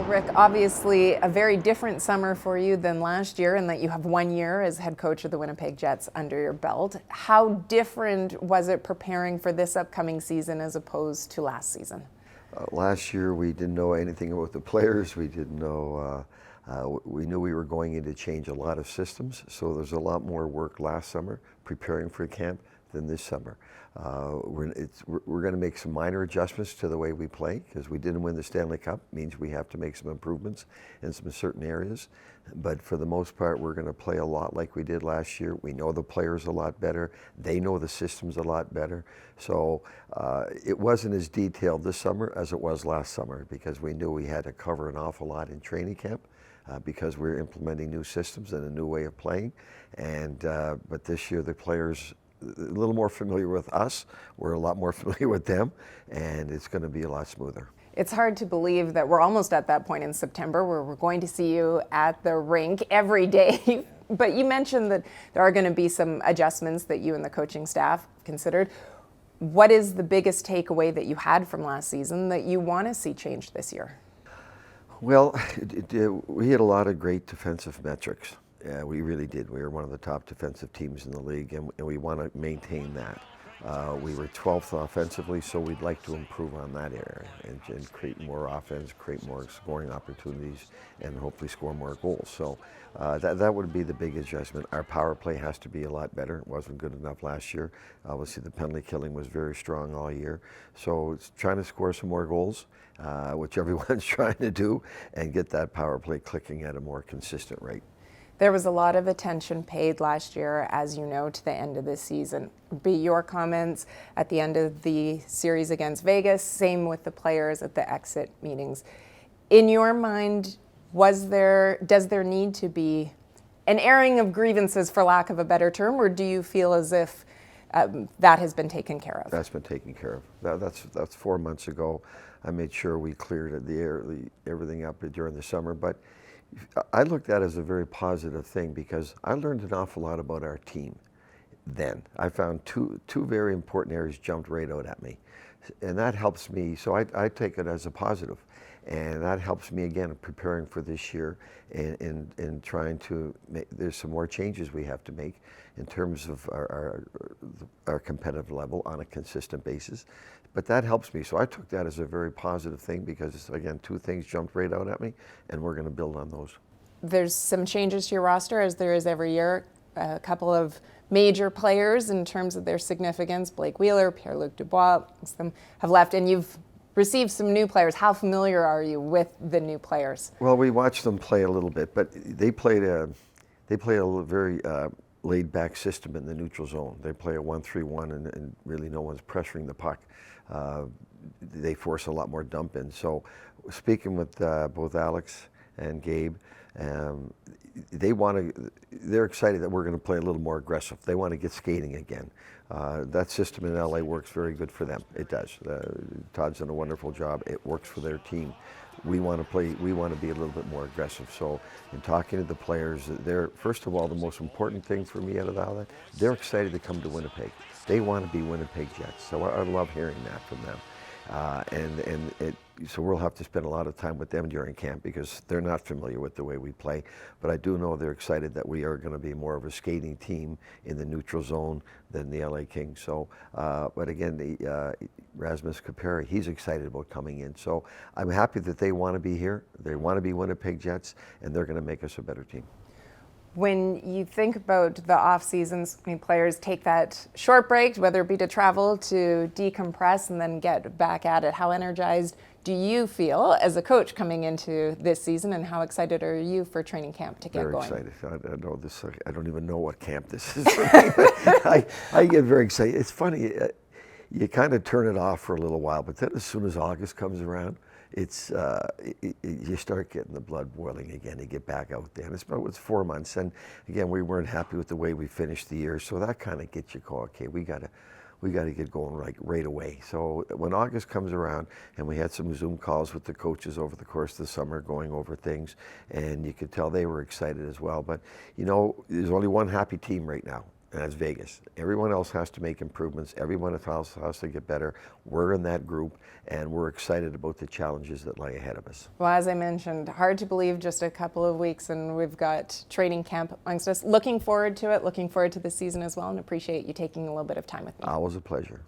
Rick, obviously a very different summer for you than last year in that you have 1 year as head coach of the Winnipeg Jets under your belt. How different was it preparing for this upcoming season as opposed to last season? Last year we didn't know anything about the players. We didn't know, we knew we were going in to change a lot of systems, so there's a lot more work last summer preparing for camp than this summer. We're going to make some minor adjustments to the way we play because we didn't win the Stanley Cup. Means we have to make some improvements in some certain areas. But for the most part, we're going to play a lot like we did last year. We know the players a lot better. They know the systems a lot better. So it wasn't as detailed this summer as it was last summer because we knew we had to cover an awful lot in training camp. Because we're implementing new systems and a new way of playing. And but this year the players a little more familiar with us. We're a lot more familiar with them, and it's going to be a lot smoother. It's hard to believe that we're almost at that point in September where we're going to see you at the rink every day. But you mentioned that there are going to be some adjustments that you and the coaching staff considered. What is the biggest takeaway that you had from last season that you want to see changed this year? Well, we had a lot of great defensive metrics. We really did. We were one of the top defensive teams in the league, and we want to maintain that. We were 12th offensively, so we'd like to improve on that area and create more offense, create more scoring opportunities, and hopefully score more goals. So that would be the big adjustment. Our power play has to be a lot better. It wasn't good enough last year. Obviously, the penalty killing was very strong all year. So it's trying to score some more goals, which everyone's trying to do, and get that power play clicking at a more consistent rate. There was a lot of attention paid last year, as you know, to the end of the season. Be your comments at the end of the series against Vegas, same with the players at the exit meetings. In your mind, does there need to be an airing of grievances, for lack of a better term, or do you feel as if that has been taken care of? That's been taken care of. That's 4 months ago. I made sure we cleared everything up during the summer, but I looked at it as a very positive thing because I learned an awful lot about our team then. I found two very important areas jumped right out at me, and that helps me. So I take it as a positive, and that helps me again preparing for this year and trying to make. There's some more changes we have to make in terms of our competitive level on a consistent basis. But that helps me. So I took that as a very positive thing because, again, two things jumped right out at me, and we're going to build on those. There's some changes to your roster, as there is every year. A couple of major players in terms of their significance, Blake Wheeler, Pierre-Luc Dubois, most of them have left, and you've received some new players. How familiar are you with the new players? Well, we watched them play a little bit, but they played a very laid-back system in the neutral zone. They play a 1-3-1, and really no one's pressuring the puck. They force a lot more dump in. So speaking with both Alex and Gabe, they're excited that we're going to play a little more aggressive. They want to get skating again. That system in LA works very good for them. It does. Todd's done a wonderful job. It works for their team. We want to be a little bit more aggressive. So in talking to the players, first of all, the most important thing for me out of all that, they're excited to come to Winnipeg. They want to be Winnipeg Jets. So I love hearing that from them. So we'll have to spend a lot of time with them during camp because they're not familiar with the way we play. But I do know they're excited that we are going to be more of a skating team in the neutral zone than the LA Kings. So, but again, Rasmus Kaperi, he's excited about coming in. So I'm happy that they want to be here. They want to be Winnipeg Jets, and they're going to make us a better team. When you think about the off seasons, players take that short break, whether it be to travel, to decompress, and then get back at it. How energized do you feel as a coach coming into this season, and how excited are you for training camp to get going? Very excited. I don't even know what camp this is for me, but I get very excited. It's funny, you kind of turn it off for a little while, but then as soon as August comes around, you start getting the blood boiling again to get back out there. And it's 4 months, and again, we weren't happy with the way we finished the year, so that kind of gets you going. Okay, we got to get going right away. So when August comes around, and we had some Zoom calls with the coaches over the course of the summer, going over things, and you could tell they were excited as well. But there's only one happy team right now, and that's Vegas. Everyone else has to make improvements. Everyone else has to get better. We're in that group, and we're excited about the challenges that lie ahead of us. Well, as I mentioned, hard to believe just a couple of weeks and we've got training camp amongst us. Looking forward to it, looking forward to the season as well, and appreciate you taking a little bit of time with me. Always a pleasure.